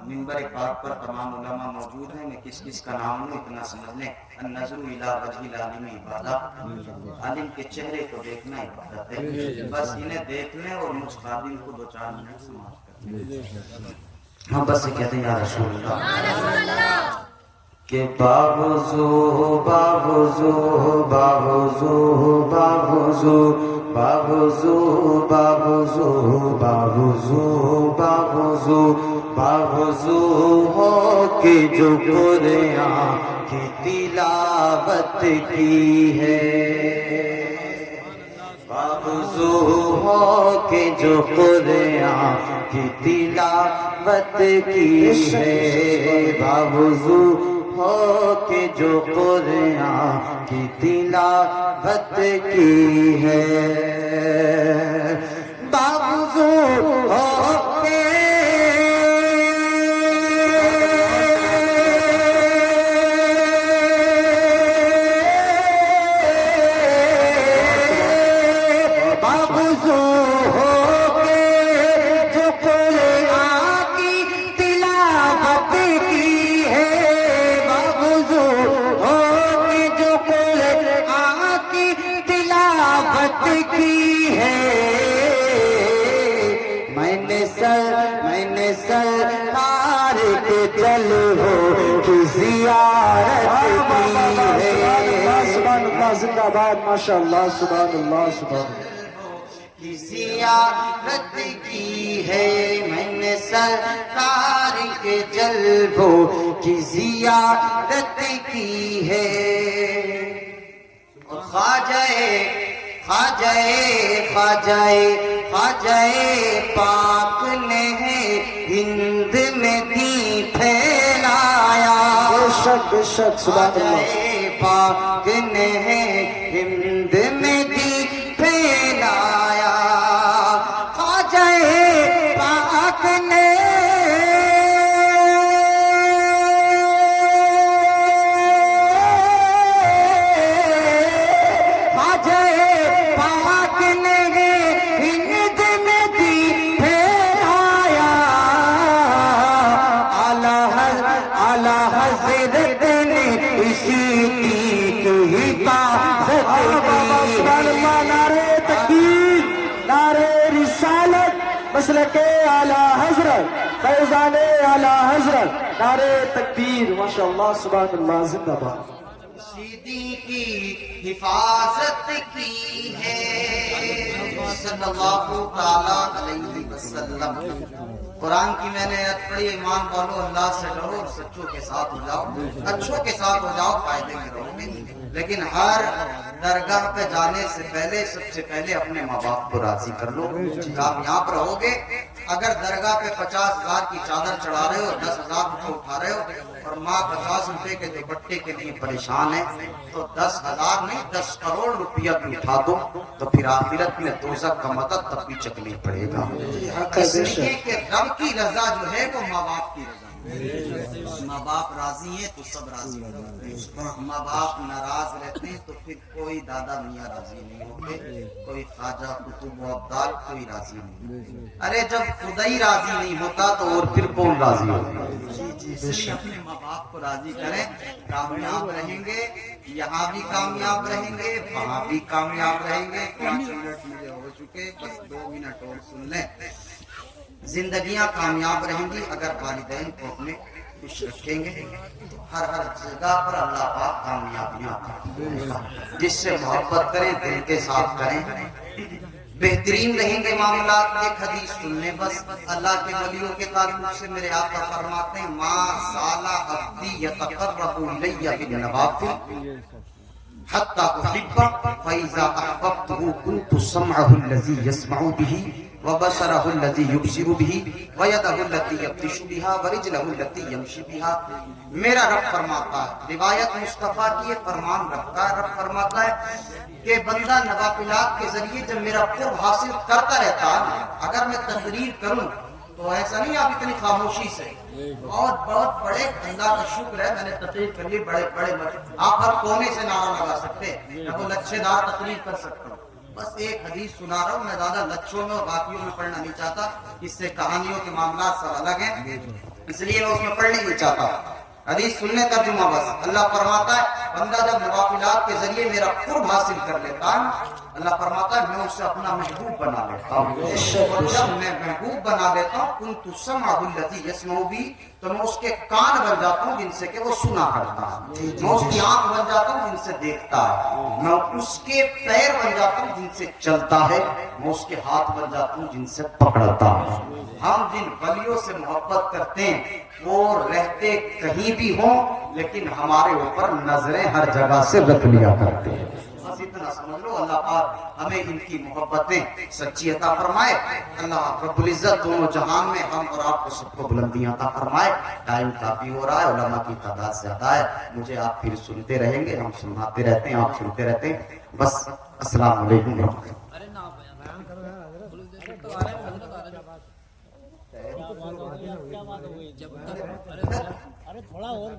منبر پاک پر تمام علماء موجود ہیں. میں کس کس کا نام لوں اتنا سمجھ لیں. النظر الی وجہ العالم عبادت. عالم کے چہرے کو دیکھنا عبادت ہے. بس انہیں دیکھ لیں اور مجھ خادم کو 2-4 منٹ سماعت کر. ہم بس کہتے ہیں یا رسول اللہ کہ باوضو باوضو باوضو باوضو باوضو باوضو باوضو باوضو باوضو ہو کے جو قرآن کی تلاوت کی ہے. باوضو ہو کے جو قرآن کی تلاوت کی ہے. باوضو ہو کے جو قرآن کی تلاوت کی ہے. باوضو ہو کے کی ہے. میں نے سرکار کے جلووں کی زیارت کی ہے. سبحان اللہ زندہ باد ماشاءاللہ سبحان اللہ سبحان اللہ کی زیارت کی ہے. میں نے سرکار کے جلووں کی زیارت کی ہے. اور خواجہ پاک نے ہند میں دی پھیلایا. بے شک سبحان اللہ. پاک نے ہند میں دی پھیلایا. خواجہ پاک نے مسلک اعلیٰ حضرت فیضان اعلیٰ حضرت نعرہ تکبیر ماشاءاللہ سبحان اللہ زندہ باد. سیدی کی حفاظت کی ہے صلی اللہ تعالیٰ علیہ وسلم. قرآن کی میں نے آیت پڑھی ایمان والو اللہ سے ڈرو اور سچوں کے ساتھ ہو جاؤ. اچھوں کے ساتھ ہو جاؤ فائدے میں رہو گے. لیکن ہر درگاہ پہ جانے سے پہلے سب سے پہلے اپنے ماں باپ کو راضی کر لو. کامیاب رہو گے. اگر درگاہ پہ 50,000 کی چادر چڑھا رہے ہو 10,000 روپے اٹھا رہے ہو اور ماں 50 روپے کے دوپٹے کے لیے پریشان ہے تو 10,000 نہیں 10 کروڑ روپیہ بھی اٹھا دو تو پھر آخرت میں دوزخ کا مدد تب بھی چکنا پڑے گا. اس لیے کہ رب کی رضا جو ہے وہ ماں باپ کی رضا. ماں باپ راضی ہیں تو سب راضی ہوتے ہیں. ماں باپ ناراض رہتے ہیں تو پھر کوئی دادا میاں راضی نہیں ہوتے, کوئی خواجہ قطب و ابدال کوئی راضی نہیں. ارے جب خدا ہی راضی نہیں ہوتا تو اور پھر کون راضی ہوتا. اس لیے اپنے ماں باپ کو راضی کریں. کامیاب رہیں گے, یہاں بھی کامیاب رہیں گے, وہاں بھی کامیاب رہیں گے. 5 منٹ مجھے ہو چکے, بس 2 منٹ اور سن لیں. زندگیاں کامیاب رہیں گی اگر والدین کو اپنے خوش رکھیں گے. ہر جگہ پر اللہ پاک کامیابیاں دیں. جس سے محبت کریں دل کے ساتھ کریں بہترین رہیں گے معاملات. ایک حدیث سن لیں بس. اللہ کے ولیوں کے تعلق سے میرے آقا فرماتے ہیں ما زال عبدی یتقرب الی بالنوافل حتی احبہ فاذا احببته كنت سمعه الذي يسمع به وبصره الذي يبصر به ويده التي يبطش بها ورجله التي يمشي بها. میرا رب فرماتا ہے, روایت مصطفیٰ کی فرمان رکھتا ہے. رب فرماتا ہے کہ بندہ نوافلات کے ذریعے جب میرا قرب حاصل کرتا رہتا ہے, اگر میں تقریر کروں تو ایسا نہیں آپ اتنی خاموشی سے بہت بڑے اللہ کا شکر ہے میں نے تقریر کر لی, بڑے آپ ہر کونے سے نعرہ لگا سکتے ہیں, میں وہ لچھے دار تقریر کر سکتا ہوں. بس ایک حدیث سنا رہا ہوں, میں زیادہ لچھوں میں اور باقیوں میں پڑھنا نہیں چاہتا, اس سے کہانیوں کے معاملات سب الگ ہیں. اس لیے میں اس میں پڑھ نہیں چاہتا. حدیث سننے ترجمہ بس. اللہ فرماتا ہے بندہ جب نوافلات کے ذریعے میرا قرب حاصل کر لیتا ہے, اللہ فرماتا ہے میں اسے اپنا محبوب بنا لیتا ہوں. اور جب میں محبوب بنا لیتا ہوں کنت سمعہ الذی یسمع بہ, تو میں اس کے کان بن جاتا ہوں جن سے کہ وہ سنا کرتا ہے. میں اس کی آنکھ بن جاتا ہوں جن سے دیکھتا ہے. میں اس کے پیر بن جاتا ہوں جن سے چلتا ہے. میں اس کے ہاتھ بن جاتا ہوں جن سے پکڑتا ہے. ہم جن ولیوں سے محبت کرتے ہیں وہ رہتے کہیں بھی ہوں لیکن ہمارے اوپر نظریں ہر جگہ سے رکھ لیا کرتے ہیں. بس اتنا سمجھ لو. اللہ پاک ہمیں ان کی محبتیں سچی عطا فرمائے. اللہ رب العزت دونوں جہان میں ہم اور آپ کو سب کو بلندیاں عطا فرمائے. ٹائم کافی ہو رہا ہے, علماء کی تعداد زیادہ ہے. مجھے آپ پھر سنتے رہیں گے, ہم سناتے رہتے ہیں, آپ سنتے رہتے ہیں. بس السلام علیکم ورحمۃ اللہ. ارے تھوڑا اور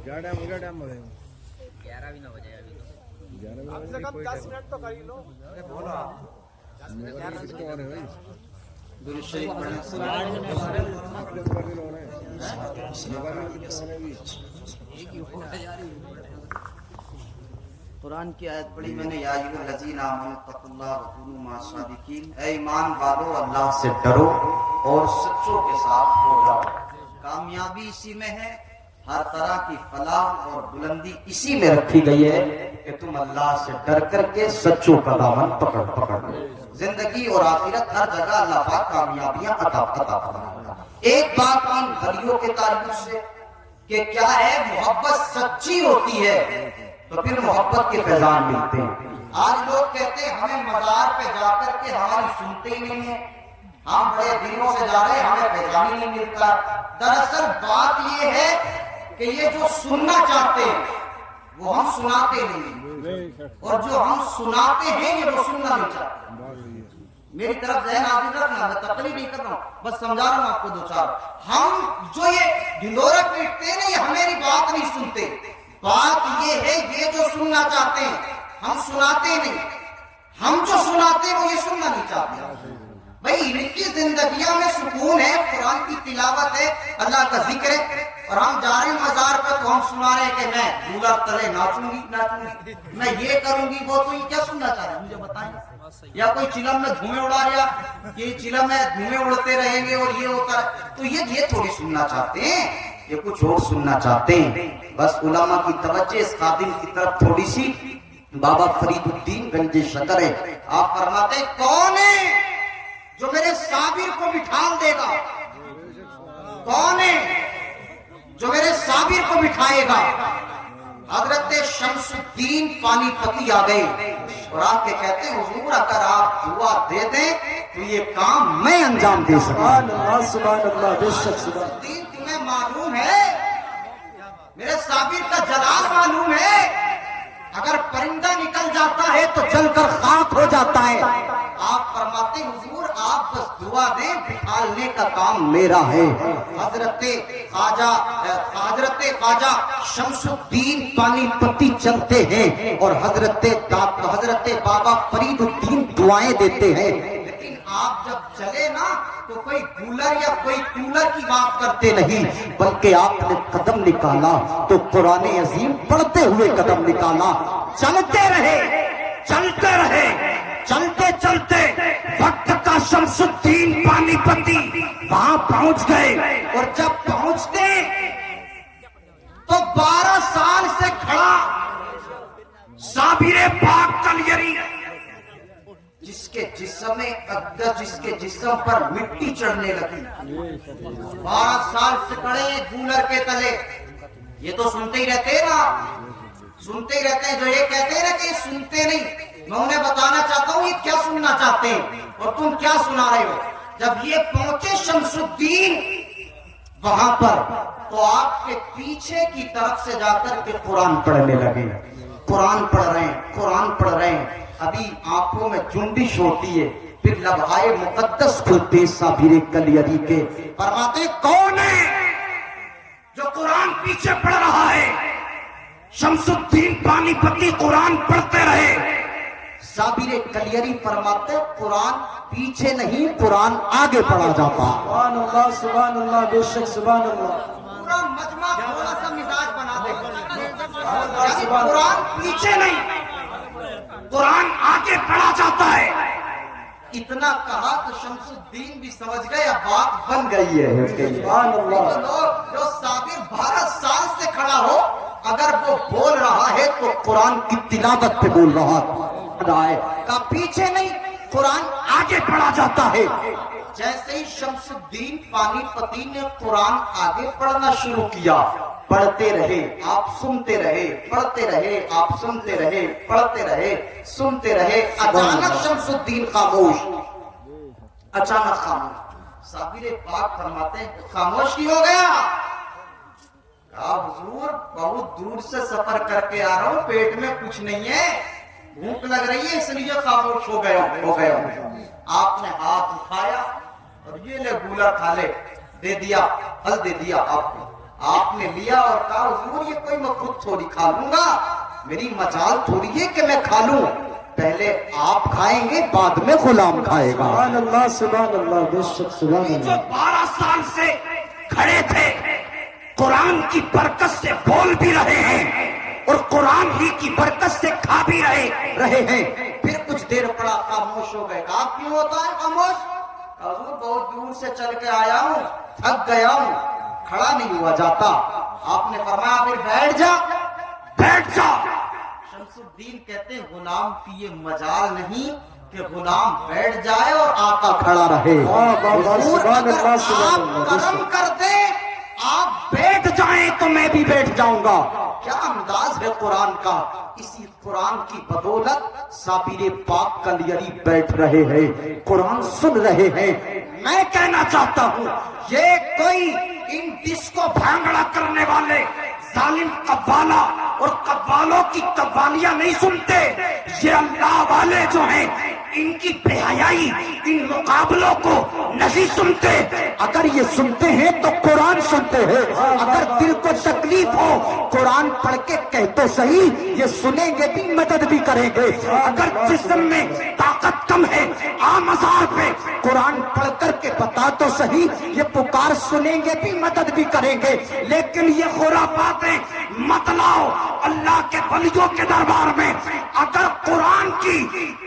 کیا ٹائم ہو گیا؟ ٹائم بولے 11 بھی نہ بجے ابھی تو. کم سے کم 10 منٹ تو کر ہی لو. کس کو آنے بھائی درود شریف پڑھیں. قرآن کی آیت پڑھی میں نے, یا ایھا الذین آمنوا اتقوا اللہ وکونوا مع الصادقین. اے ایمان والو اللہ سے ڈرو اور سچوں کے ساتھ ہو جاؤ. کامیابی اسی میں ہے, ہر طرح کی فلاح اور بلندی اسی میں رکھی گئی ہے کہ تم اللہ سے ڈر کر کے سچوں کا دامن پکڑ لو. زندگی اور آخرت ہر جگہ اللہ پاک کامیابیاں عطا فرمائے گا. ایک بات ان ولیوں کے تعلق سے کہ کیا ہے, محبت سچی ہوتی ہے تو پھر محبت کے فیضان ملتے ہیں. آج لوگ کہتے ہیں ہمیں مزار پہ جا کر کے ہماری سنتے ہی نہیں ہیں, ہم بڑے دنوں سے جا رہے ہیں ہمیں فیضان ہی نہیں ملتا. دراصل بات یہ ہے کہ یہ جو سننا چاہتے ہیں وہ ہم سناتے نہیں, اور جو ہم سناتے ہیں یہ وہ سننا نہیں چاہتے. میری طرف ذہن حاضر رکھنا, میں تقریر نہیں کر رہا ہوں, بس سمجھا رہا ہوں آپ کو دو چار. ہم جو یہ ڈھنڈورا پیٹتے ہیں نا, یہ ہماری بات نہیں سنتے. بات یہ ہے یہ جو سننا چاہتے ہیں ہم سناتے نہیں, ہم جو سناتے ہیں وہ یہ سننا نہیں چاہتے. بھائی ان کی زندگیوں میں سکون ہے, قرآن کی تلاوت ہے, اللہ کا ذکر ہے, اور ہم جا رہے ہیں مزار پہ تو ہم سنا رہے ہیں کہ میں دولہا تلے ناچوں گی, میں یہ کروں گی وہ. تو یہ کیا سننا چاہ رہے ہیں مجھے بتائیں. یا کوئی چلم میں دھوئیں اڑا رہا کہ چلم میں دھوئیں اڑتے رہیں گے اور یہ ہوتا ہے, تو یہ تھوڑی سننا چاہتے ہیں, یہ کچھ اور سننا چاہتے ہیں. بس علماء کی توجہ اس خادم کی طرف تھوڑی سی. بابا فرید الدین گنج شکر ہے, آپ فرماتے کون ہے جو میرے صابر کو بٹھا دے گا, کون ہے جو میرے صابر کو بٹھائے گا. حضرت شمس الدین پانی پتی آ گئے اور آ کے کہتے ہیں حضور اگر آپ دعا دے دیں تو یہ کام میں انجام دے سکتا ہوں. سبحان اللہ, بے شک سبحان. الدین تمہیں معلوم ہے, میرے صابر کا جلال معلوم ہے, اگر پرندہ نکل جاتا ہے تو جل کر خاک ہو جاتا ہے. آپ فرماتے حضور آپ بس دعا دیں, بٹھالنے کا کام میرا ہے. حضرت خواجہ شمس الدین پانی پتی چلتے ہیں اور حضرت بابا فرید الدین دعائیں دیتے ہیں. لیکن آپ جب چلے نا تو کوئی کولر یا کوئی کولر کی بات کرتے نہیں, بلکہ آپ نے قدم نکالا تو قرآن عظیم پڑھتے ہوئے قدم نکالا. چلتے رہے چلتے چلتے وقت کا شمس الدین پانی پتی وہاں پہنچ گئے, اور جب پہنچ گئے تو 12 سال سے کھڑا صابر پاک کلیری جس کے جسم پر مٹی چڑھنے لگی, 12 سال سے کھڑے کولر کے تلے. یہ تو سنتے ہی رہتے نا, سنتے ہی رہتے ہیں. جو یہ کہتے ہیں نا کہ سنتے نہیں, میں انہیں بتانا چاہتا ہوں یہ کیا سننا چاہتے ہیں اور تم کیا سنا رہے ہو. جب یہ پہنچے شمس الدین وہاں پر تو آپ کے پیچھے کی طرف سے جا کر کے قرآن پڑھنے لگے. قرآن پڑھ رہے ہیں. ابھی آنکھوں میں جنڈش ہوتی ہے, پھر لمحائے مقدس کھلتے صابر کلیری کے. فرماتے کون ہے جو قرآن پیچھے پڑھ رہا ہے؟ شمس الدین پانی پتی قرآن پڑھتے رہے. صابر کلیری فرماتے قرآن پیچھے نہیں قرآن آگے پڑھا جاتا. سبحان اللہ بے شک سبحان اللہ. پورا مجمع تھوڑا سا مزاج بنا دے. یعنی قرآن پیچھے نہیں قرآن آگے پڑھا جاتا ہے. اتنا کہا تو شمس الدین بھی سمجھ گئے اب بات بن گئی ہے. سبحان اللہ. تو لوگ جو صابر 12 سال سے کھڑا ہو اگر وہ بول رہا ہے تو قرآن کی تلاوت پہ بول رہا ہے. کا پیچھے نہیں قرآن آگے پڑھا جاتا ہے. جیسے ہی شمس الدین پانی پتی نے قرآن آگے پڑھنا شروع کیا پڑھتے رہے آپ سنتے رہے پڑھتے رہے آپ سنتے رہے پڑھتے رہے سنتے رہے. اچانک شمس الدین خاموش. اچانک خاموش. صابر پاک فرماتے ہیں خاموش کی ہو گیا؟ کہا حضور بہت دور سے سفر کر کے آ رہا ہوں پیٹ میں کچھ نہیں ہے بھوک لگ رہی ہے اس لیے خاموش ہو گیا. آپ نے ہاتھ اٹھایا اور یہ لے گولا کھا لے. دے دیا پھل دے دیا آپ کو. آپ نے لیا اور کہا حضور یہ کوئی میں خود تھوڑی کھا لوں گا میری مجال تھوڑی ہے کہ میں کھا لوں. پہلے آپ کھائیں گے بعد میں غلام کھائے گا. سبحان اللہ سبحان اللہ بے شک سبحان جو اللہ. 12 سال سے کھڑے تھے قرآن کی برکت سے بول بھی رہے ہیں اور قرآن ہی کی برکت سے کھا بھی رہے ہیں. پھر کچھ دیر پڑا خاموش ہو گئے. آپ کیوں ہوتا ہے خاموش؟ حضور بہت دور سے چل کے آیا ہوں تھک گیا ہوں کھڑا نہیں ہوا جاتا. آپ نے فرمایا پھر بیٹھ جا بیٹھ جا. شمس الدین کہتے ہیں غلام کی یہ مجال نہیں کہ غلام بیٹھ جائے اور آقا کھڑا رہے. حضور اگر آپ کرم کر دے آپ بیٹھ جائیں تو میں بھی بیٹھ جاؤں گا. کیا انداز ہے قرآن کا. اسی قرآن کی بدولت صابر پاک کلیری بیٹھ رہے ہیں قرآن سن رہے ہیں. میں کہنا چاہتا ہوں یہ کوئی ان ڈسکو بھانگڑا کرنے والے ظالم قوالا اور قوالوں کی قوالیاں نہیں سنتے. یہ اللہ والے جو ہیں ان کی بے حیائی ان مقابلوں کو نہیں سنتے. اگر یہ سنتے ہیں تو قرآن سنتے ہیں. اگر دل کو تکلیف ہو قرآن پڑھ کے کہہ تو صحیح یہ سنیں گے بھی مدد بھی کریں گے. اگر جسم میں طاقت کم ہے آ مزار پہ قرآن پڑھ کر کے بتا تو صحیح یہ پکار سنیں گے بھی مدد بھی کریں گے. لیکن یہ خرافاتیں مت لاؤ اللہ کے ولیوں کے دربار میں. اگر قرآن کی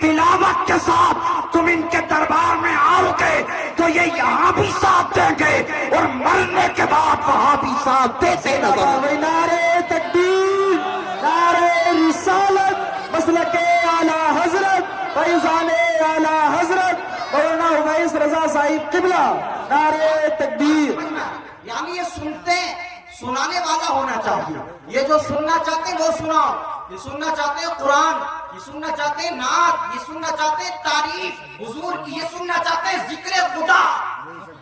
تلاوت کے ساتھ تم ان کے دربار میں آؤ گے تو یہ یہاں بھی ساتھ دیں گے اور مرنے کے بعد وہاں بھی ساتھ دیتے نظر آئیں گے. نعرے تکبیر نعرے رسالت مسلک اعلی حضرت فیضان اعلی حضرت مولانا اویس رضا صاحب قبلہ. نعرے تکبیر. یعنی یہ سنتے سنانے والا ہونا چاہیے. یہ جو سننا چاہتے ہیں وہ سناؤ. یہ سننا چاہتے ہیں قرآن یہ سننا چاہتے ہیں نعت یہ سننا چاہتے ہیں تعریف حضور کی یہ سننا چاہتے ہیں ذکر خدا.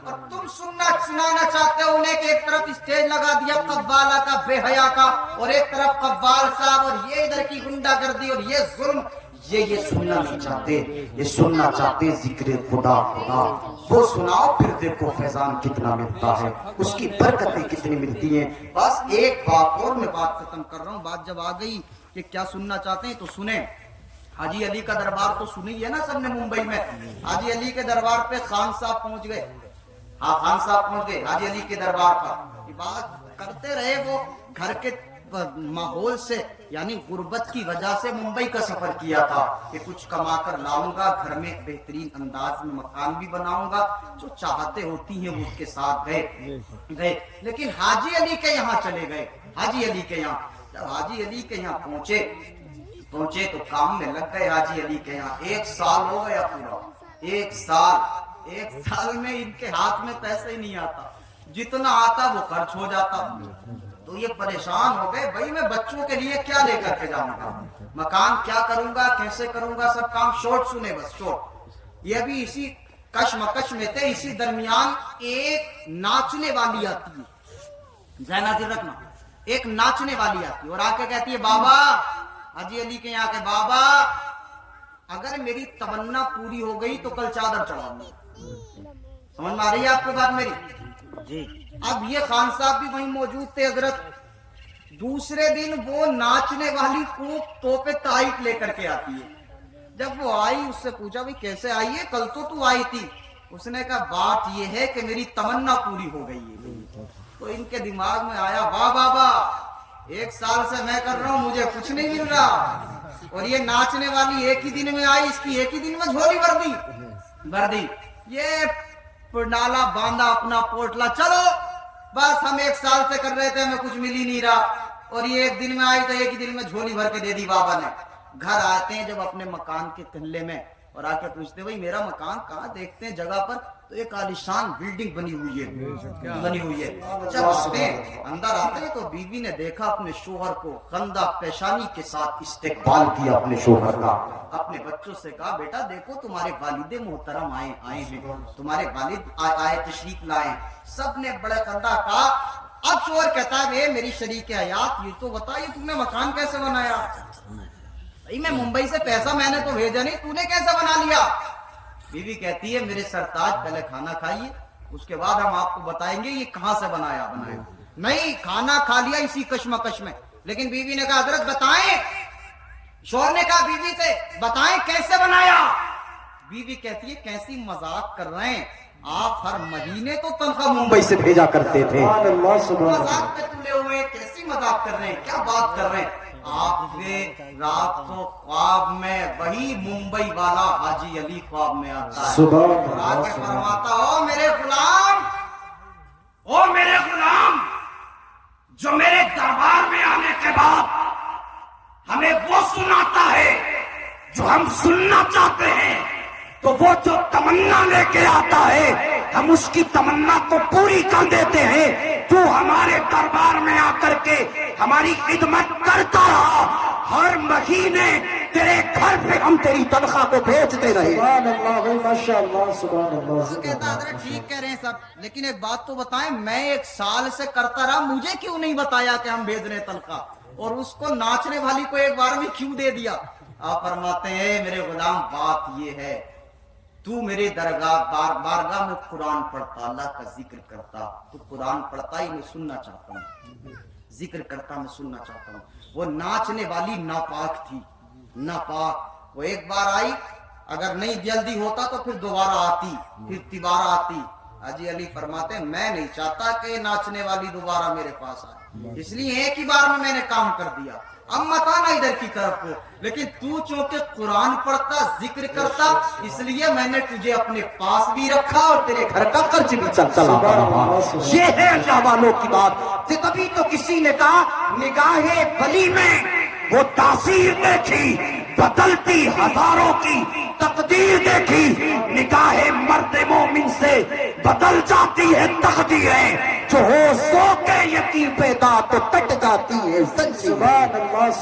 اور تم سنانا چاہتے ہو انہیں کہ ایک طرف اسٹیج لگا دیا قوالا کا بے حیا کا اور ایک طرف قوال صاحب اور یہ ادھر کی غنڈہ گردی اور یہ ظلم. یہ سننا نہیں چاہتے. یہ سننا چاہتے ذکر خدا خدا. وہ سناؤ پھر دیکھو فیضان کتنا ملتا ہے اس کی برکتیں کتنی ملتی ہیں. بس ایک بات اور میں بات ختم کر رہا ہوں. بات جب آ گئی کہ کیا سننا چاہتے ہیں تو سنیں. حاجی علی کا دربار تو سنی ہے نا سب نے ممبئی میں. حاجی علی کے دربار پہ خان صاحب پہنچ گئے. ہاں خان صاحب پہنچ گئے حاجی علی کے دربار پر. بات کرتے رہے وہ گھر کے ماحول سے یعنی غربت کی وجہ سے ممبئی کا سفر کیا تھا کہ کچھ کما کر لاؤں گا گھر میں بہترین انداز میں مکان بھی بناؤں گا. جو چاہتے ہوتی ہیں وہ اس کے ساتھ گئے. لیکن حاجی علی کے یہاں چلے گئے. حاجی علی کے یہاں جب حاجی علی کے یہاں پہنچے تو کام میں لگ گئے. حاجی علی کے یہاں 1 سال ہو گیا پورا. 1 سال میں ان کے ہاتھ میں پیسے ہی نہیں آتا. جتنا آتا وہ خرچ ہو جاتا. تو یہ پریشان ہو گئے بھائی میں بچوں کے لیے کیا لے کر کے جاؤں گا مکان کیا کروں گا کیسے کروں گا. سب کام شورٹ سنے بس شورٹ. یہ بھی اسی کشمکش میں تھے. اسی درمیان ایک ناچنے والی آتی ہے ذہن حاضر رکھنا. ایک ناچنے والی آتی ہے اور آ کے کہتی ہے بابا حاجی علی کے یہاں کے بابا اگر میری تمنا پوری ہو گئی تو کل چادر چڑھاؤں گا. سمجھ میں آ رہی ہے آپ کو بات میری؟ جی اب یہ خان صاحب بھی وہیں موجود تھے حضرت. دوسرے دن وہ ناچنے والی کو توپے تائٹ لے کر کے آتی ہے. جب وہ آئی اس سے پوچھا بھائی کیسے آئی ہے, کل تو آئی تھی. اس نے کہا بات یہ ہے کہ میری تمنا پوری ہو گئی ہے. تو ان کے دماغ میں آیا واہ بابا 1 سال سے میں کر رہا ہوں مجھے کچھ نہیں مل رہا, اور یہ ناچنے والی ایک ہی دن میں آئی, اس کی ایک ہی دن میں جھولی بھر دی. یہ نالا باندھا اپنا پوٹلا, چلو بس ہم 1 سال سے کر رہے تھے ہمیں کچھ مل ہی نہیں رہا, اور یہ ایک دن میں آئی تو ایک ہی دن میں جھولی بھر کے دے دی بابا نے. گھر آتے ہیں جب اپنے مکان کے کنلے میں اور آ کے پوچھتے بھائی میرا مکان کہاں, دیکھتے ہیں جگہ پر تو ایک عالیشان بلڈنگ بنی ہوئی ہے. جب اندر آتے ہیں تو بیوی نے دیکھا اپنے شوہر کو خندہ پیشانی کے ساتھ استقبال کیا اپنے شوہر کا. اپنے بچوں سے کہا بیٹا دیکھو تمہارے والد محترم آئے ہیں, تمہارے والد آئے تشریف لائے. سب نے بڑے خندہ کہا. اب شوہر کہتا ہے میری شریک حیات یہ تو بتا یہ تم نے مکان کیسے بنایا؟ میں ممبئی سے پیسہ میں نے تو بھیجا نہیں, تو نے کیسے بنا لیا؟ بیوی کہتی ہے میرے سرتاج پہلے کھانا کھائیے اس کے بعد ہم آپ کو بتائیں گے یہ کہاں سے بنایا. نہیں کھانا کھا لیا اسی کشمکش میں. لیکن بیوی نے کہا حضرت بتائیں. شوہر نے کہا بیوی سے بتائیں کیسے بنایا؟ بیوی کہتی ہے کیسی مذاق کر رہے ہیں آپ, ہر مہینے تو تنخواہ ممبئی سے بھیجا کرتے تھے, مذاق پہ تلے ہوئے کیسی مذاق کر رہے ہیں, کیا بات کر رہے ہیں آپ نے؟ رات کو خواب میں وہی ممبئی والا حاجی علی خواب میں آتا ہے اور آ کے فرماتا او میرے غلام جو میرے دربار میں آنے کے بعد ہمیں وہ سناتا ہے جو ہم سننا چاہتے ہیں, تو وہ جو تمنا لے کے آتا ہے ہم اس کی تمنا کو پوری کر دیتے ہیں. تو ہمارے دربار میں آ کر کے ہماری خدمت کرتا رہا, ہر مہینے تیرے گھر پہ ہم تیری تنخواہ کو بھیجتے رہے. سبحان اللہ ماشاءاللہ سبحان اللہ. وہ کہتا حضرت ٹھیک کہہ رہے ہیں سب, لیکن ایک بات تو بتائیں میں 1 سال سے کرتا رہا مجھے کیوں نہیں بتایا کہ ہم بھیج رہے ہیں تنخواہ, اور اس کو ناچنے والی کو ایک بار میں کیوں دے دیا؟ آپ فرماتے ہیں میرے غلام بات یہ ہے تو میرے درگاہ بارگاہ میں قرآن پڑھتا, اللہ کا ذکر کرتا, تو قرآن پڑھتا ہی میں سننا چاہتا ہوں, ذکر کرتا میں سننا چاہتا ہوں. وہ ناچنے والی ناپاک تھی, ناپاک. وہ ایک بار آئی, اگر نہیں جلدی ہوتا تو پھر دوبارہ آتی, پھر تیبارہ آتی. حاجی علی فرماتے ہیں میں نہیں چاہتا کہ ناچنے والی دوبارہ میرے پاس آئے, اس لیے ایک ہی بار میں نے کام کر دیا, اب مت آنا ادھر کی طرف کو. لیکن تو چونکہ قرآن پڑھتا ذکر کرتا اس لیے میں نے تجھے اپنے پاس بھی رکھا اور تیرے گھر کا خرچ بھی چلتا رہا. یہ ہے اللہ والوں کی بات. تبھی تو کسی نے کہا نگاہ ولی میں وہ تاثیر دیکھی, بدلتی ہزاروں کی تقدیر دیکھی. نگاہ مرد مومن سے بدل جاتی ہے تقدیریں, جو ہو سو کے یقین پیدا تو کٹ جاتی ہے. سبحان اللہ